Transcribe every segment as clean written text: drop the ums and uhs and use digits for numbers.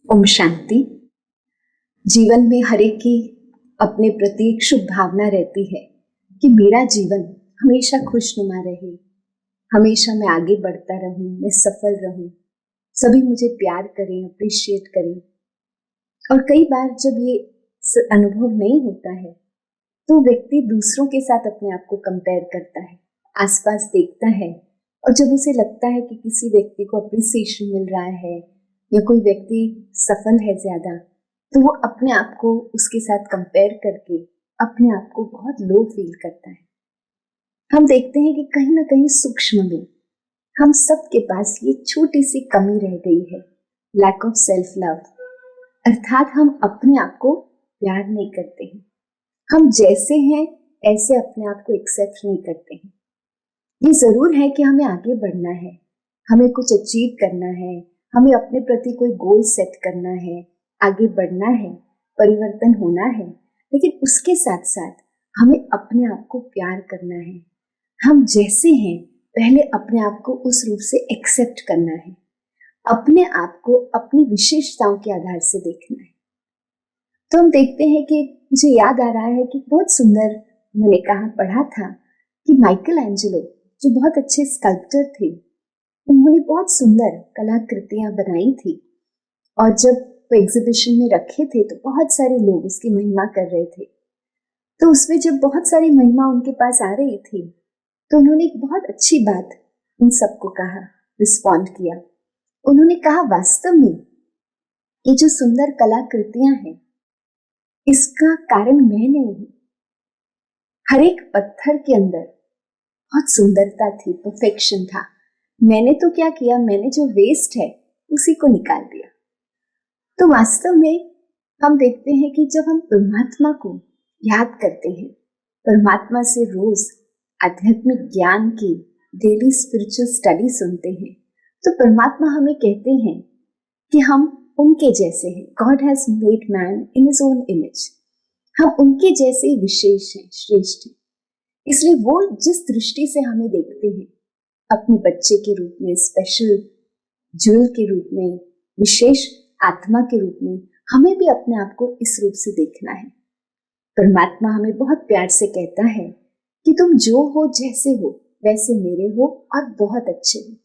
ओम शांति। जीवन में हर एक की अपने प्रति एक शुभ भावना रहती है कि मेरा जीवन हमेशा खुशनुमा रहे, हमेशा मैं आगे बढ़ता रहूं, मैं सफल रहूं, सभी मुझे प्यार करें, अप्रिशिएट करें। और कई बार जब ये अनुभव नहीं होता है तो व्यक्ति दूसरों के साथ अपने आप को कंपेयर करता है, आसपास देखता है, और जब उसे लगता है कि किसी व्यक्ति को अप्रिसिएशन मिल रहा है या कोई व्यक्ति सफल है ज्यादा, तो वो अपने आप को उसके साथ कंपेयर करके अपने आप को बहुत लो फील करता है। हम देखते हैं कि कहीं ना कहीं सूक्ष्म में हम सब के पास ये छोटी सी कमी रह गई है, लैक ऑफ सेल्फ लव। अर्थात हम अपने आप को प्यार नहीं करते हैं, हम जैसे हैं ऐसे अपने आप को एक्सेप्ट नहीं करते हैं। ये जरूर है कि हमें आगे बढ़ना है, हमें कुछ अचीव करना है, हमें अपने प्रति कोई गोल सेट करना है, आगे बढ़ना है, परिवर्तन होना है, लेकिन उसके साथ साथ हमें अपने आप को प्यार करना है। हम जैसे हैं पहले अपने आप को उस रूप से एक्सेप्ट करना है, अपने आप को अपनी विशेषताओं के आधार से देखना है। तो हम देखते हैं कि मुझे याद आ रहा है कि बहुत सुंदर, मैंने कहा पढ़ा था कि माइकल एंजेलो जो बहुत अच्छे स्कल्पटर थे, उन्होंने बहुत सुंदर कलाकृतियां बनाई थी, और जब वो एग्जीबिशन में रखे थे तो बहुत सारे लोग उसकी महिमा कर रहे थे। तो उसमें जब बहुत सारी महिमा उनके पास आ रही थी तो उन्होंने एक बहुत अच्छी बात उन सबको कहा, रिस्पॉन्ड किया। उन्होंने कहा, वास्तव में ये जो सुंदर कलाकृतियां हैं इसका कारण मैं नहीं हूं। हर एक पत्थर के अंदर बहुत सुंदरता थी, परफेक्शन था। मैंने तो क्या किया, मैंने जो वेस्ट है उसी को निकाल दिया। तो वास्तव में हम देखते हैं कि जब हम परमात्मा को याद करते हैं, परमात्मा से रोज आध्यात्मिक ज्ञान की डेली स्पिरिचुअल स्टडी सुनते हैं, तो परमात्मा हमें कहते हैं कि हम उनके जैसे हैं। God has made man in his own image. हम उनके जैसे विशेष हैं, श्रेष्ठ हैं। इसलिए वो जिस दृष्टि से हमें देखते हैं, अपने बच्चे के रूप में, स्पेशल ज्वेल के रूप में, विशेष आत्मा के रूप में, हमें भी अपने आप को इस रूप से देखना है। परमात्मा हमें बहुत प्यार से कहता है कि तुम जो हो, जैसे हो वैसे मेरे हो और बहुत अच्छे हो।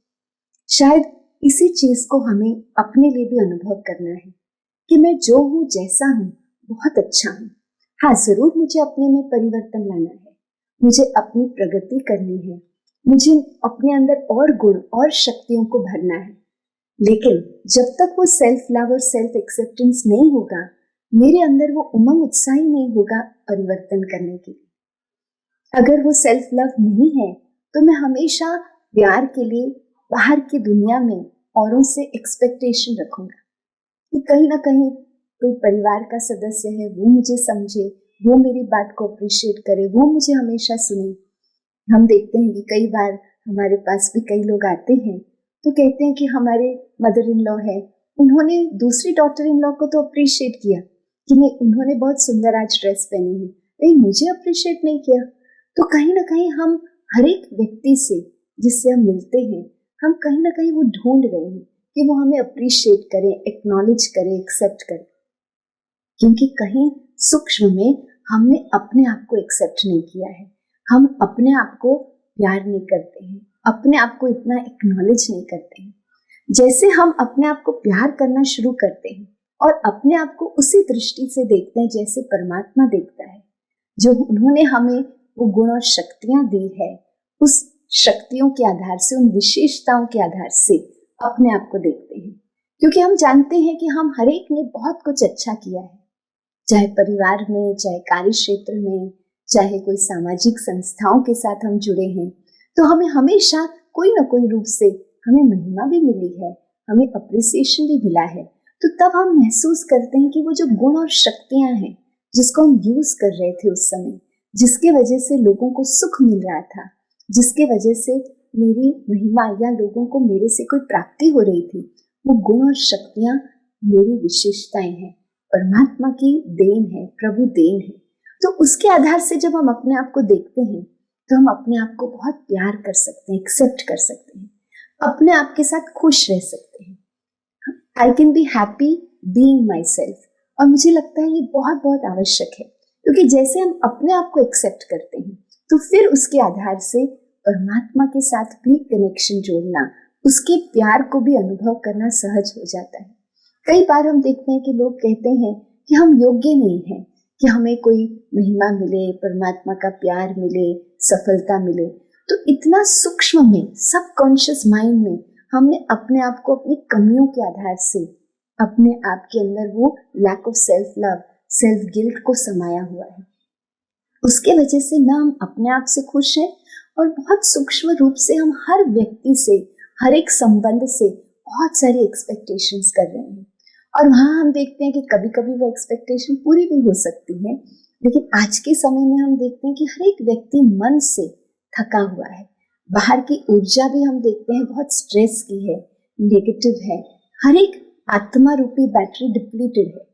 शायद इसी चीज को हमें अपने लिए भी अनुभव करना है कि मैं जो हूं, जैसा हूं, बहुत अच्छा हूं। हाँ, जरूर मुझे अपने में परिवर्तन लाना है, मुझे अपनी प्रगति करनी है, मुझे अपने अंदर और गुण और शक्तियों को भरना है। लेकिन जब तक वो सेल्फ लव और सेल्फ एक्सेप्टेंस नहीं होगा, मेरे अंदर वो उमंग, उत्साह ही नहीं होगा परिवर्तन करने के लिए। अगर वो सेल्फ लव नहीं है तो मैं हमेशा प्यार के लिए बाहर की दुनिया में औरों से एक्सपेक्टेशन रखूंगा कि कहीं ना कहीं कोई परिवार का सदस्य है, वो मुझे समझे, वो मेरी बात को अप्रिशिएट करे, वो मुझे हमेशा सुने। हम देखते हैं कि कई बार हमारे पास भी कई लोग आते हैं तो कहते हैं कि हमारे मदर इन लॉ है, उन्होंने दूसरी डॉटर इन लॉ को तो अप्रिशिएट किया कि नहीं, उन्होंने बहुत सुंदर आज ड्रेस पहनी है, लेकिन मुझे अप्रिशिएट नहीं किया। तो कहीं ना कहीं हम हर एक व्यक्ति से जिससे हम मिलते हैं, हम कहीं ना कहीं वो ढूंढ रहे हैं कि वो हमें अप्रिशिएट करें, एक्नॉलेज करें, एक्सेप्ट करें, क्योंकि कहीं सूक्ष्म में हमने अपने आप को एक्सेप्ट नहीं किया है। हम अपने आप को प्यार नहीं करते हैं, अपने आप को इतना एक्नॉलेज नहीं करते हैं। जैसे हम अपने आप को प्यार करना शुरू करते हैं और अपने आप को उसी दृष्टि से देखते हैं जैसे परमात्मा देखता है, जो उन्होंने हमें वो गुण और शक्तियां दी है, उस शक्तियों के आधार से, उन विशेषताओं के आधार से अपने आप को देखते हैं। क्योंकि हम जानते हैं कि हम हर एक ने बहुत कुछ अच्छा किया है, चाहे परिवार में, चाहे कार्य क्षेत्र में, चाहे कोई सामाजिक संस्थाओं के साथ हम जुड़े हैं, तो हमें हमेशा कोई ना कोई रूप से हमें महिमा भी मिली है, हमें अप्रिसिएशन भी मिला है। तो तब हम महसूस करते हैं कि वो जो गुण और शक्तियां हैं जिसको हम यूज कर रहे थे उस समय, जिसके वजह से लोगों को सुख मिल रहा था, जिसके वजह से मेरी महिमा या लोगों को मेरे से कोई प्राप्ति हो रही थी, वो गुण और शक्तियां मेरी विशेषताएं हैं, परमात्मा की देन है, प्रभु देन है। तो उसके आधार से जब हम अपने आप को देखते हैं तो हम अपने आप को बहुत प्यार कर सकते हैं, एक्सेप्ट कर सकते हैं, अपने आप के साथ खुश रह सकते हैं। I can be happy being my self. और मुझे लगता है ये बहुत बहुत आवश्यक है, क्योंकि जैसे हम अपने आप को एक्सेप्ट करते हैं तो फिर उसके आधार से परमात्मा के साथ भी कनेक्शन जोड़ना, उसके प्यार को भी अनुभव करना सहज हो जाता है। कई बार हम देखते हैं कि लोग कहते हैं कि हम योग्य नहीं हैं कि हमें कोई महिमा मिले, परमात्मा का प्यार मिले, सफलता मिले। तो इतना सूक्ष्म में, सबकॉन्शियस माइंड में हमने अपने आप को अपनी कमियों के आधार से अपने आप के अंदर वो lack of self love, self guilt को समाया हुआ है। उसके वजह से ना हम अपने आप से खुश हैं और बहुत सूक्ष्म रूप से हम हर व्यक्ति से, हर एक संबंध से बहुत सारी एक्सपेक्टेशंस कर रहे हैं। और वहाँ हम देखते हैं कि कभी कभी वो एक्सपेक्टेशन पूरी भी हो सकती है, लेकिन आज के समय में हम देखते हैं कि हर एक व्यक्ति मन से थका हुआ है। बाहर की ऊर्जा भी हम देखते हैं बहुत स्ट्रेस की है, नेगेटिव है। हर एक आत्मा रूपी बैटरी डिप्लीटेड है।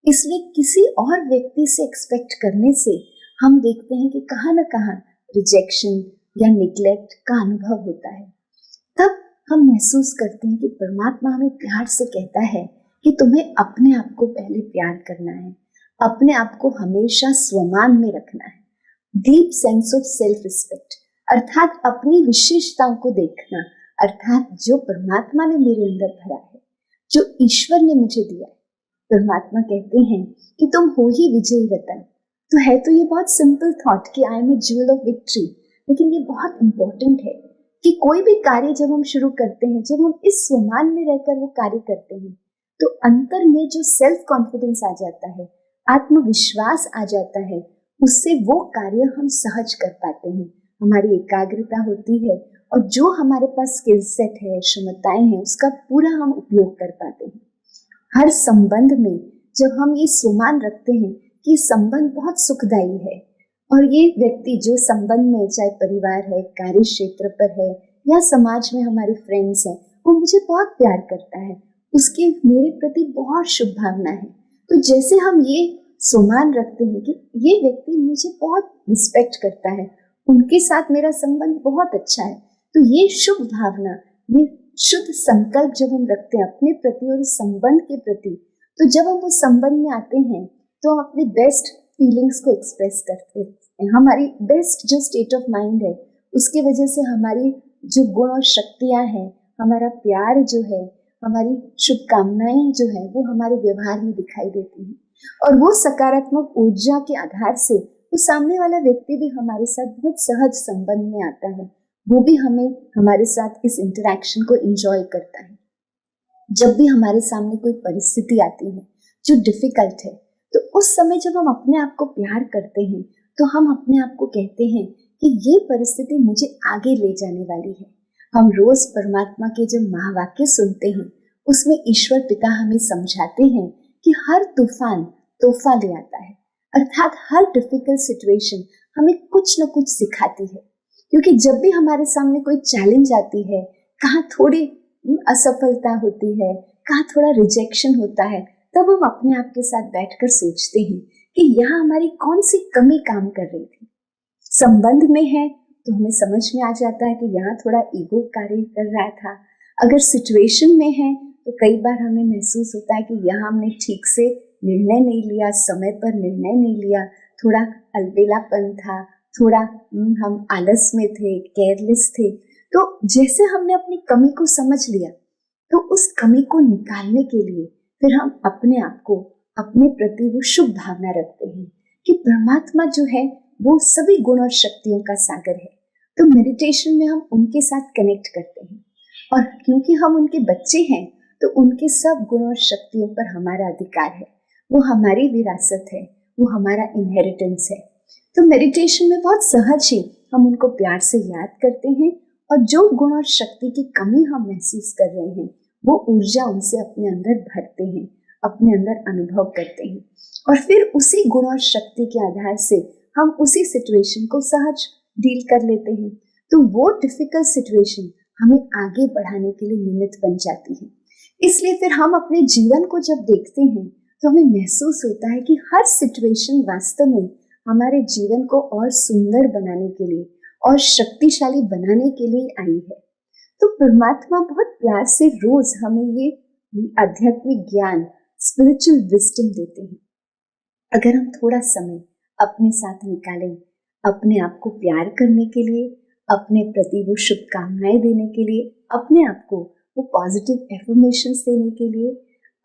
इसलिए किसी और व्यक्ति से एक्सपेक्ट करने से हम देखते हैं कि कहाँ न कहाँ रिजेक्शन या निग्लेक्ट का अनुभव होता है। तब हम महसूस करते हैं कि परमात्मा हमें प्यार से कहता है कि तुम्हें अपने आप को पहले प्यार करना है, अपने आप को हमेशा स्वमान में रखना है। Deep sense of self respect, अर्थात अपनी विशेषताओं को देखना, अर्थात जो परमात्मा ने मेरे अंदर भरा है, जो ईश्वर ने मुझे दिया है। परमात्मा कहते हैं कि तुम हो ही विजयी रतन। तो है तो ये बहुत सिंपल थॉट कि I am a jewel of victory, लेकिन ये बहुत इंपॉर्टेंट है कि कोई भी कार्य जब हम शुरू करते हैं, जब हम इस स्वमान में रहकर वो कार्य करते हैं, तो अंतर में जो सेल्फ कॉन्फिडेंस आ जाता है, आत्मविश्वास आ जाता है, उससे वो कार्य हम सहज कर पाते हैं। हमारी एकाग्रता होती है और जो हमारे पास स्किल सेट है, क्षमताएं हैं, उसका पूरा हम उपयोग कर पाते हैं। हर संबंध में जब हम ये स्वमान रखते हैं कि संबंध बहुत सुखदायी है और ये व्यक्ति जो संबंध में, चाहे परिवार है, कार्य क्षेत्र पर है या समाज में हमारे फ्रेंड्स हैं, वो मुझे बहुत प्यार करता है, उसके मेरे प्रति बहुत शुभ भावना है। तो जैसे हम ये स्वमान रखते हैं कि ये व्यक्ति मुझे बहुत रिस्पेक्ट करता है, उनके साथ मेरा संबंध बहुत अच्छा है, तो ये शुभ भावना, ये शुद्ध संकल्प जब हम रखते हैं अपने प्रति और संबंध के प्रति, तो जब हम उस संबंध में आते हैं तो हम अपने बेस्ट फीलिंग्स को एक्सप्रेस करते हैं। हमारी बेस्ट जो स्टेट ऑफ माइंड है, उसके वजह से हमारी जो गुण और शक्तियां हैं, हमारा प्यार जो है, हमारी शुभकामनाएं जो है, वो हमारे व्यवहार में दिखाई देती हैं। और वो सकारात्मक ऊर्जा के आधार से वो सामने वाला व्यक्ति भी हमारे साथ बहुत सहज संबंध में आता है, वो भी हमारे साथ इस इंटरेक्शन को एंजॉय करता है। जब भी हमारे सामने कोई परिस्थिति आती है जो डिफिकल्ट है, तो उस समय जब हम अपने आप को प्यार करते हैं तो हम अपने आप को कहते हैं कि ये परिस्थिति मुझे आगे ले जाने वाली है। हम रोज परमात्मा के जब महावाक्य सुनते हैं, उसमें ईश्वर पिता हमें समझाते हैं कि हर तूफान तोहफा ले आता है, अर्थात हर डिफिकल्ट सिचुएशन हमें कुछ न कुछ सिखाती है। क्योंकि जब भी हमारे सामने कोई चैलेंज आती है, कहाँ थोड़ी असफलता होती है, कहाँ थोड़ा रिजेक्शन होता है, तब हम अपने आप के साथ बैठकर सोचते हैं कि यहाँ हमारी कौन सी कमी काम कर रही थी। संबंध में है तो हमें समझ में आ जाता है कि यहाँ थोड़ा ईगो कार्य कर रहा था। अगर सिचुएशन में है तो कई बार हमें महसूस होता है कि यहाँ हमने ठीक से निर्णय नहीं लिया, समय पर निर्णय नहीं लिया, थोड़ा अलबेलापन था, थोड़ा हम आलस में थे, केयरलेस थे। तो जैसे हमने अपनी कमी को समझ लिया, तो उस कमी को निकालने के लिए फिर हम अपने आप को, अपने प्रति वो शुभ भावना रखते हैं कि परमात्मा जो है वो सभी गुण और शक्तियों का सागर है। तो मेडिटेशन में हम उनके साथ कनेक्ट करते हैं, और क्योंकि हम उनके बच्चे हैं तो उनके सब गुण और शक्तियों पर हमारा अधिकार है, वो हमारी विरासत है, वो हमारा इनहेरिटेंस है। तो मेडिटेशन में बहुत सहज ही हम उनको प्यार से याद करते हैं, और जो गुण और शक्ति की कमी हम महसूस कर रहे हैं, वो ऊर्जा उनसे अपने अंदर भरते हैं, अपने अंदर अनुभव करते हैं, और फिर उसी गुण और शक्ति के आधार से हम उसी सिचुएशन को सहज डील कर लेते हैं। तो वो डिफिकल्ट सिचुएशन हमें आगे बढ़ाने के लिए निमित्त बन जाती है। इसलिए फिर हम अपने जीवन को जब देखते हैं तो हमें महसूस होता है कि हर सिचुएशन वास्तव में हमारे जीवन को और सुंदर बनाने के लिए और शक्तिशाली बनाने के लिए आई है। तो परमात्मा बहुत प्यार से रोज हमें ये आध्यात्मिक ज्ञान, स्पिरिचुअल विजडम देते हैं। अगर हम थोड़ा समय अपने साथ निकालें, अपने आप को प्यार करने के लिए, अपने प्रति वो शुभकामनाएं देने के लिए, अपने आप को वो पॉजिटिव एफर्मेशंस देने के लिए,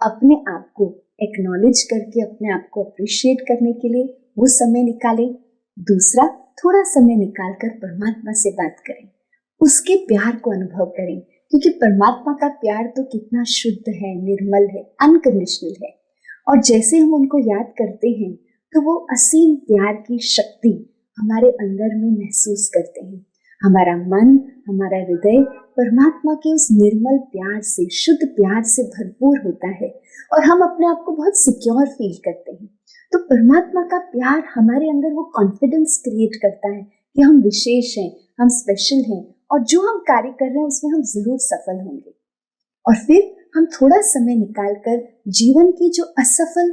अपने आप को एक्नॉलेज करके अपने आप को अप्रिशिएट करने के लिए वो समय निकालें। दूसरा, थोड़ा समय निकालकर परमात्मा से बात करें, उसके प्यार को अनुभव करें, क्योंकि परमात्मा का प्यार तो कितना शुद्ध है, निर्मल है, अनकंडीशनल है। और जैसे हम उनको याद करते हैं तो वो असीम प्यार की शक्ति हमारे अंदर में महसूस करते हैं। हमारा मन, हमारा हृदय परमात्मा के उस निर्मल प्यार से, शुद्ध प्यार से भरपूर होता है और हम अपने आप को बहुत सिक्योर फील करते हैं। तो परमात्मा का प्यार हमारे अंदर वो कॉन्फिडेंस क्रिएट करता है कि हम विशेष हैं, हम स्पेशल हैं और जो हम कार्य कर रहे हैं उसमें हम जरूर सफल होंगे। और फिर हम थोड़ा समय निकालकर जीवन की जो असफल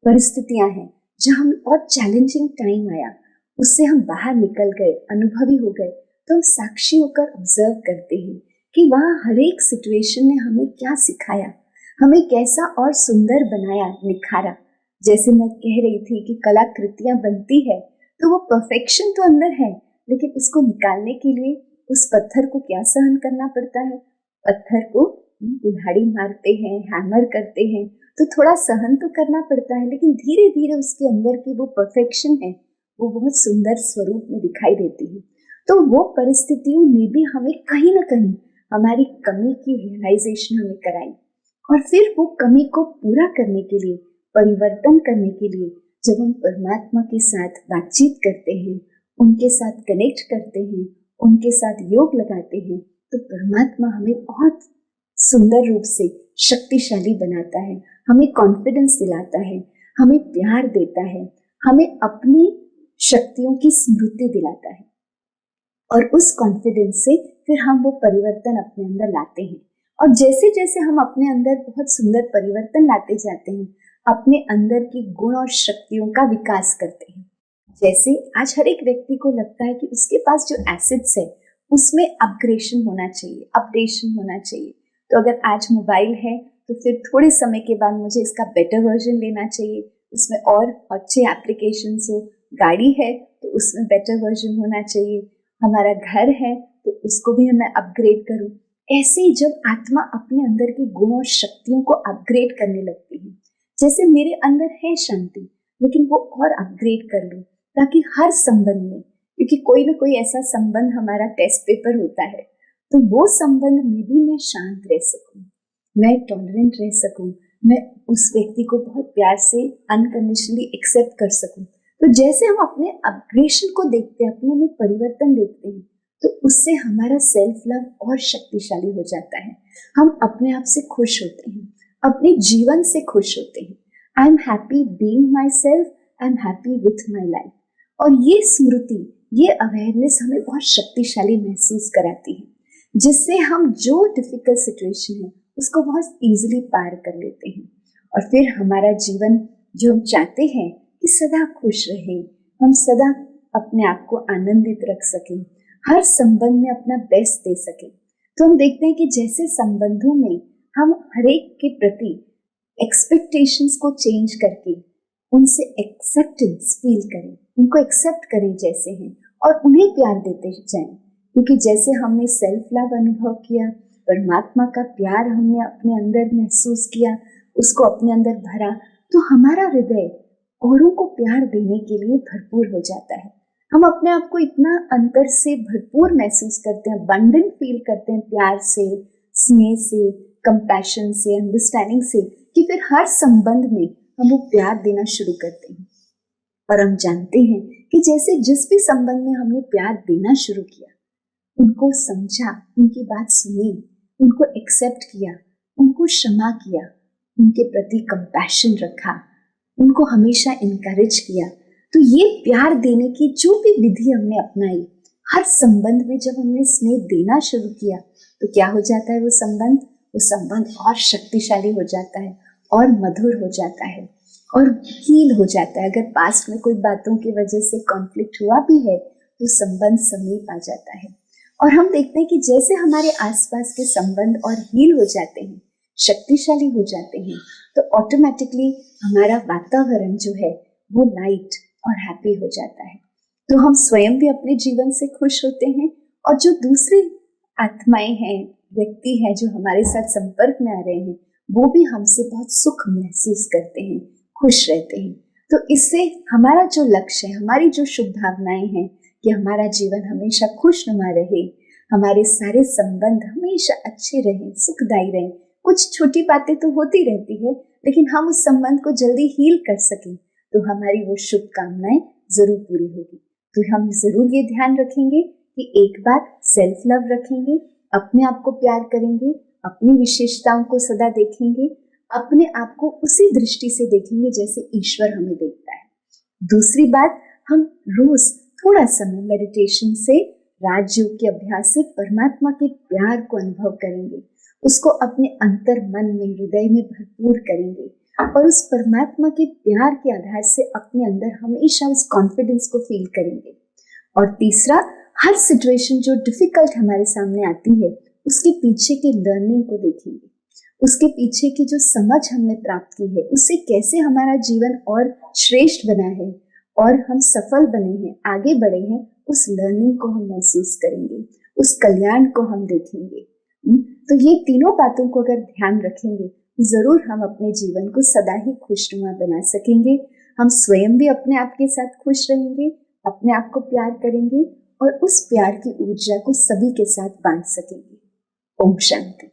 परिस्थितियां हैं, जहां और चैलेंजिंग टाइम आया, उससे हम बाहर निकल गए, अनुभवी हो गए, तो हम साक्षी होकर ऑब्जर्व करते हैं कि वहाँ हर एक सिचुएशन ने हमें क्या सिखाया, हमें कैसा और सुंदर बनाया, निखारा। जैसे मैं कह रही थी कि कलाकृतियां बनती है तो वो परफेक्शन तो अंदर है, लेकिन उसको निकालने के लिए उस पत्थर को क्या सहन करना पड़ता है। पत्थर को कुल्हाड़ी मारते हैं, हैमर करते हैं, तो थोड़ा सहन तो करना पड़ता है, लेकिन धीरे धीरे उसके अंदर की वो परफेक्शन है, वो बहुत सुंदर स्वरूप में दिखाई देती है। तो वो परिस्थितियों ने भी हमें कहीं ना कहीं हमारी कमी की रियलाइजेशन हमें कराई, और फिर वो कमी को पूरा करने के लिए, परिवर्तन करने के लिए जब हम परमात्मा के साथ बातचीत करते हैं, उनके साथ कनेक्ट करते हैं, उनके साथ योग लगाते हैं, तो परमात्मा हमें बहुत सुंदर रूप से शक्तिशाली बनाता है, हमें कॉन्फिडेंस दिलाता है, हमें प्यार देता है, हमें अपनी शक्तियों की स्मृति दिलाता है। और उस कॉन्फिडेंस से फिर हम वो परिवर्तन अपने अंदर लाते हैं। और जैसे जैसे हम अपने अंदर बहुत सुंदर परिवर्तन लाते जाते हैं, अपने अंदर की गुण और शक्तियों का विकास करते हैं। जैसे आज हर एक व्यक्ति को लगता है कि उसके पास जो एसेट्स है उसमें अपग्रेडेशन होना चाहिए, अपडेशन होना चाहिए। तो अगर आज मोबाइल है तो फिर थोड़े समय के बाद मुझे इसका बेटर वर्जन लेना चाहिए, उसमें और अच्छे एप्लीकेशंस हो। गाड़ी है तो उसमें बेटर वर्जन होना चाहिए। हमारा घर है तो उसको भी मैं अपग्रेड करूं। ऐसे ही जब आत्मा अपने अंदर के गुण और शक्तियों को अपग्रेड करने लगती है, जैसे मेरे अंदर है शांति, लेकिन वो और अपग्रेड कर लूं, ताकि हर संबंध में, क्योंकि कोई ना कोई ऐसा संबंध हमारा टेस्ट पेपर होता है, तो वो संबंध में भी मैं शांत रह सकूं, मैं टॉलरेंट रह सकूं, मैं उस व्यक्ति को बहुत प्यार से अनकंडीशनली एक्सेप्ट कर सकूं। तो जैसे हम अपने अपग्रेडेशन को देखते हैं, अपने में परिवर्तन देखते हैं, तो उससे हमारा सेल्फ लव और शक्तिशाली हो जाता है। हम अपने आप से खुश होते हैं, अपने जीवन से खुश होते हैं। I am happy being my self, I am happy with my life. और ये स्मृति, ये अवेयरनेस हमें बहुत शक्तिशाली महसूस कराती है, जिससे हम जो डिफिकल्ट सिचुएशन है उसको बहुत इजीली पार कर लेते हैं। और फिर हमारा जीवन जो हम चाहते हैं कि सदा खुश रहें, हम सदा अपने आप को आनंदित रख सकें, हर संबंध में अपना बेस्ट दे सकें। तो हम देखते हैं कि जैसे संबंधों में हम हर एक के प्रति एक्सपेक्टेशंस को चेंज करके उनसे एक्सेप्टेंस फील करें, उनको एक्सेप्ट करें जैसे हैं, और उन्हें प्यार देते जाएं। क्योंकि जैसे हमने सेल्फ लव अनुभव किया, परमात्मा का प्यार हमने अपने अंदर महसूस किया, उसको अपने अंदर भरा, तो हमारा हृदय औरों को प्यार देने के लिए भरपूर हो जाता है। हम अपने आप को इतना अंतर से भरपूर महसूस करते हैं, अबंडेंट फील करते हैं, प्यार से, स्नेह से, कंपैशन से, अंडरस्टैंडिंग से, कि फिर हर संबंध में हम वो प्यार देना शुरू करते हैं। और हम जानते हैं कि जैसे जिस भी संबंध में हमने प्यार देना शुरू किया, उनको समझा, उनकी बात सुनी, उनको एक्सेप्ट किया, उनको क्षमा किया, उनके प्रति कंपैशन रखा, उनको हमेशा इनकरेज किया, तो ये प्यार देने की जो भी विधि हमने अपनाई, हर संबंध में जब हमने स्नेह देना शुरू किया, तो क्या हो जाता है, वो संबंध और शक्तिशाली हो जाता है और मधुर हो जाता है और हील हो जाता है। अगर पास्ट में कोई बातों की वजह से कॉन्फ्लिक्ट हुआ भी है तो संबंध समीप आ जाता है। और हम देखते हैं कि जैसे हमारे आसपास के संबंध और हील हो जाते हैं, शक्तिशाली हो जाते हैं, तो ऑटोमेटिकली हमारा वातावरण जो है वो लाइट और हैप्पी हो जाता है। तो हम स्वयं भी अपने जीवन से खुश होते हैं और जो दूसरी आत्माएं हैं, व्यक्ति हैं जो हमारे साथ संपर्क में आ रहे हैं, वो भी हमसे बहुत सुख महसूस करते हैं, खुश रहते हैं। तो इससे हमारा जो लक्ष्य है, हमारी जो शुभ भावनाएं हैं कि हमारा जीवन हमेशा खुशनुमा रहे, हमारे सारे संबंध हमेशा अच्छे रहें, सुखदायी रहें। कुछ छोटी बातें तो होती रहती है, लेकिन हम उस संबंध को जल्दी हील कर सकें तो हमारी वो शुभकामनाएं जरूर पूरी होगी। तो हम जरूर ये ध्यान रखेंगे कि एक बार सेल्फ लव रखेंगे, अपने आप को प्यार करेंगे, अपनी विशेषताओं को सदा देखेंगे, अपने आप को उसी दृष्टि से देखेंगे जैसे ईश्वर हमें देखता है। दूसरी बात, हम रोज थोड़ा समय मेडिटेशन से, राजयोग के अभ्यास से परमात्मा के प्यार को अनुभव करेंगे, उसको अपने अंतर मन में, हृदय में भरपूर करेंगे और उस परमात्मा के प्यार के आधार से अपने अंदर हमेशा उस कॉन्फिडेंस को फील करेंगे। और तीसरा, हर सिचुएशन जो डिफिकल्ट हमारे सामने आती है उसके पीछे के लर्निंग को देखेंगे, उसके पीछे की जो समझ हमने प्राप्त की है, उससे कैसे हमारा जीवन और श्रेष्ठ बना है और हम सफल बने हैं, आगे बढ़े हैं, उस लर्निंग को हम महसूस करेंगे, उस कल्याण को हम देखेंगे। तो ये तीनों बातों को अगर ध्यान रखेंगे, जरूर हम अपने जीवन को सदा ही खुशनुमा बना सकेंगे। हम स्वयं भी अपने आप के साथ खुश रहेंगे, अपने आप को प्यार करेंगे और उस प्यार की ऊर्जा को सभी के साथ बांट सकेंगे। ओम शांति।